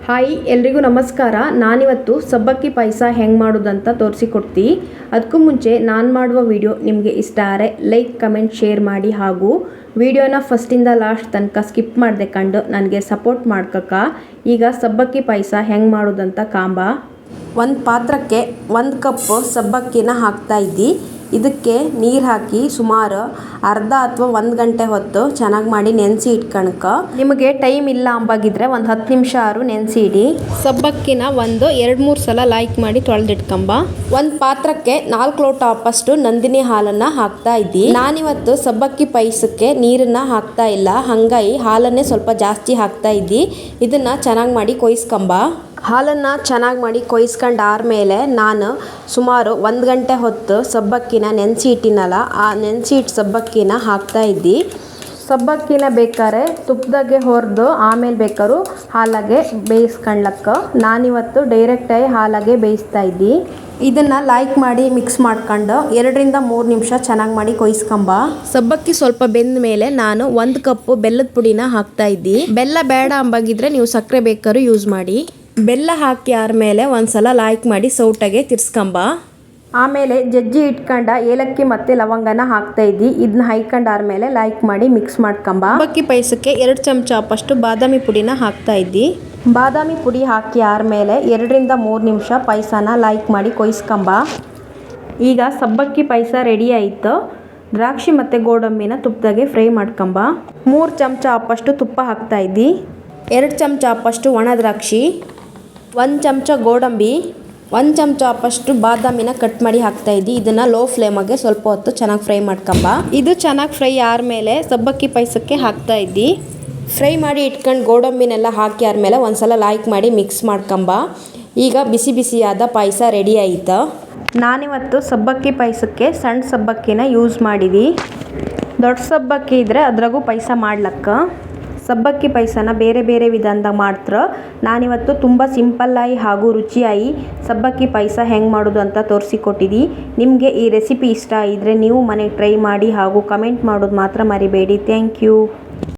Hi ಎಲ್ರಿಗೂ ನಮಸ್ಕಾರ. ನಾನಿವತ್ತು ಸಬ್ಬಕ್ಕಿ ಪಾಯಸ ಹೆಂಗೆ ಮಾಡೋದಂತ ತೋರಿಸಿಕೊಡ್ತೀನಿ. ಅದಕ್ಕೂ ಮುಂಚೆ ನಾನು ಮಾಡುವ ವಿಡಿಯೋ ನಿಮಗೆ ಇಷ್ಟ ಆದರೆ ಲೈಕ್ ಕಮೆಂಟ್ ಶೇರ್ ಮಾಡಿ ಹಾಗೂ ವಿಡಿಯೋನ ಫಸ್ಟಿಂದ ಲಾಸ್ಟ್ ತನಕ ಸ್ಕಿಪ್ ಮಾಡದೆ ಕಂಡು ನನಗೆ ಸಪೋರ್ಟ್ ಮಾಡ್ಕಕ್ಕ. ಈಗ ಸಬ್ಬಕ್ಕಿ ಪಾಯಸ ಹೆಂಗೆ ಮಾಡೋದಂತ ಕಾಂಬ. ಒಂದು ಪಾತ್ರಕ್ಕೆ 1 ಕಪ್ ಸಬ್ಬಕ್ಕಿನ ಹಾಕ್ತಾ ಇದ್ದಿ. ಇದಕ್ಕೆ ನೀರು ಹಾಕಿ ಸುಮಾರು ಅರ್ಧ ಅಥವಾ 1 ಗಂಟೆ ಹೊತ್ತು ಚೆನ್ನಾಗಿ ಮಾಡಿ ನೆನೆಸಿ ಇಟ್ಕಣಕ. ನಿಮಗೆ ಟೈಮ್ ಇಲ್ಲ ಅಂಬಾಗಿದ್ರೆ ಒಂದು 10 ನಿಮಿಷ ಆರು ನೆನೆಸಿ ಇಡಿ. ಸಬ್ಬಕ್ಕಿನ ಒಂದು 2-3 ಸಲ ಲೈಕ್ ಮಾಡಿ ತೊಳೆದಿಟ್ಕೊಂಬ. ಒಂದು ಪಾತ್ರಕ್ಕೆ 4 ಲೋಟ ಅಪ್ಪಷ್ಟು ನಂದಿನಿ ಹಾಲನ್ನು ಹಾಕ್ತಾ ಇದ್ದಿ. ನಾನಿವತ್ತು ಸಬ್ಬಕ್ಕಿ ಪಾಯಸಕ್ಕೆ ನೀರನ್ನು ಹಾಕ್ತಾ ಇಲ್ಲ, ಹಾಗಾಗಿ ಹಾಲನ್ನೇ ಸ್ವಲ್ಪ ಜಾಸ್ತಿ ಹಾಕ್ತಾ ಇದ್ದಿ. ಇದನ್ನು ಚೆನ್ನಾಗಿ ಮಾಡಿ ಕೊಯ್ಸ್ಕೊಂಬ. ಹಾಲನ್ನು ಚೆನ್ನಾಗಿ ಮಾಡಿ ಕೊಯ್ಸ್ಕೊಂಡಾದ್ಮೇಲೆ ನಾನು ಸುಮಾರು 1 ಗಂಟೆ ಹೊತ್ತು ಸಬ್ಬಕ್ಕಿನ ನೆನೆಸಿ ಇಟ್ಟಿನಲ್ಲ, ಆ ನೆನೆಸಿ ಇಟ್ಟು ಸಬ್ಬಕ್ಕಿನ ಹಾಕ್ತಾ ಇದ್ದಿ. ಸಬ್ಬಕ್ಕಿನ ಬೇಕಾದ್ರೆ ತುಪ್ಪದಾಗೆ ಹುರಿದು ಆಮೇಲೆ ಬೇಕಾದ್ರೂ ಹಾಲಾಗೆ ಬೇಯಿಸ್ಕೊಳ್ಳಕ್ಕ. ನಾನಿವತ್ತು ಡೈರೆಕ್ಟಾಗಿ ಹಾಲಾಗೆ ಬೇಯಿಸ್ತಾ ಇದ್ದಿ. ಇದನ್ನು ಲೈಕ್ ಮಾಡಿ ಮಿಕ್ಸ್ ಮಾಡ್ಕೊಂಡು 2-3 ನಿಮಿಷ ಚೆನ್ನಾಗಿ ಮಾಡಿ ಕೊಯ್ಸ್ಕೊಂಬ. ಸಬ್ಬಕ್ಕಿ ಸ್ವಲ್ಪ ಬೆಂದ ಮೇಲೆ ನಾನು 1 ಕಪ್ ಬೆಲ್ಲದ ಪುಡಿನ ಹಾಕ್ತಾ ಇದ್ದಿ. ಬೆಲ್ಲ ಬೇಡ ಅಂಬಾಗಿದ್ರೆ ನೀವು ಸಕ್ಕರೆ ಬೇಕಾದ್ರೂ ಯೂಸ್ ಮಾಡಿ. ಬೆಲ್ಲ ಹಾಕಿ ಆದ್ಮೇಲೆ ಒಂದ್ಸಲ ಲೈಕ್ ಮಾಡಿ ಸೌಟಾಗೆ ತಿರ್ಸ್ಕೊಂಬ. ಆಮೇಲೆ ಜಜ್ಜಿ ಇಟ್ಕೊಂಡ ಏಲಕ್ಕಿ ಮತ್ತು ಲವಂಗನ ಹಾಕ್ತಾ ಇದ್ದಿ. ಇದನ್ನ ಹಾಕೊಂಡಾದ್ಮೇಲೆ ಲೈಕ್ ಮಾಡಿ ಮಿಕ್ಸ್ ಮಾಡ್ಕೊಂಬ. ಸಬ್ಬಕ್ಕಿ ಪಾಯಸಕ್ಕೆ 2 ಚಮಚ ಅಪ್ಪಷ್ಟು ಬಾದಾಮಿ ಪುಡಿನ ಹಾಕ್ತಾ ಇದ್ದಿ. ಬಾದಾಮಿ ಪುಡಿ ಹಾಕಿ ಆದ್ಮೇಲೆ 2-3 ನಿಮಿಷ ಪಾಯಸನ ಲೈಕ್ ಮಾಡಿ ಕೊಯ್ಸ್ಕೊಂಬ. ಈಗ ಸಬ್ಬಕ್ಕಿ ಪಾಯಸ ರೆಡಿ ಆಯಿತು. ದ್ರಾಕ್ಷಿ ಮತ್ತು ಗೋಡಂಬಿನ ತುಪ್ಪದಾಗೆ ಫ್ರೈ ಮಾಡ್ಕೊಂಬ. 3 ಚಮಚ ಅಪ್ಪಷ್ಟು ತುಪ್ಪ ಹಾಕ್ತಾ ಇದ್ದಿ. 2 ಚಮಚ ಅಪ್ಪಷ್ಟು ಒಣ ದ್ರಾಕ್ಷಿ, 1 ಚಮಚ ಗೋಡಂಬಿ, 1 ಚಮಚ ಅಪ್ಪಷ್ಟು ಬಾದಾಮಿನ ಕಟ್ ಮಾಡಿ ಹಾಕ್ತಾ ಇದ್ದಿ. ಇದನ್ನು ಲೋ ಫ್ಲೇಮಾಗೆ ಸ್ವಲ್ಪ ಹೊತ್ತು ಚೆನ್ನಾಗಿ ಫ್ರೈ ಮಾಡ್ಕೊಂಬ. ಇದು ಚೆನ್ನಾಗಿ ಫ್ರೈ ಆದಮೇಲೆ ಸಬ್ಬಕ್ಕಿ ಪಾಯಸಕ್ಕೆ ಹಾಕ್ತಾ ಇದ್ದಿ. ಫ್ರೈ ಮಾಡಿ ಇಟ್ಕೊಂಡು ಗೋಡಂಬಿನೆಲ್ಲ ಹಾಕಿ ಆದಮೇಲೆ ಒಂದ್ಸಲ ಲೈಕ್ ಮಾಡಿ ಮಿಕ್ಸ್ ಮಾಡ್ಕೊಂಬ. ಈಗ ಬಿಸಿ ಬಿಸಿಯಾದ ಪಾಯಸ ರೆಡಿ ಆಯಿತು. ನಾನಿವತ್ತು ಸಬ್ಬಕ್ಕಿ ಪಾಯಸಕ್ಕೆ ಸಣ್ಣ ಸಬ್ಬಕ್ಕಿನ ಯೂಸ್ ಮಾಡಿದ್ವಿ. ದೊಡ್ಡ ಸಬ್ಬಕ್ಕಿ ಇದ್ದರೆ ಅದ್ರಾಗೂ ಪಾಯಸ ಮಾಡ್ಲಕ್ಕ. ಸಬ್ಬಕ್ಕಿ ಪಾಯಸನ ಬೇರೆ ಬೇರೆ ವಿಧಾನದಾಗ ಮಾಡ್ತಾರೆ. ನಾನಿವತ್ತು ತುಂಬ ಸಿಂಪಲ್ಲಾಗಿ ಹಾಗೂ ರುಚಿಯಾಗಿ ಸಬ್ಬಕ್ಕಿ ಪಾಯಸ ಹೆಂಗೆ ಮಾಡೋದು ಅಂತ ತೋರಿಸಿಕೊಟ್ಟಿದ್ದಿ. ನಿಮಗೆ ಈ ರೆಸಿಪಿ ಇಷ್ಟ ಇದ್ದರೆ ನೀವು ಮನೆಗೆ ಟ್ರೈ ಮಾಡಿ ಹಾಗೂ ಕಮೆಂಟ್ ಮಾಡೋದು ಮಾತ್ರ ಮರಿಬೇಡಿ. Thank you.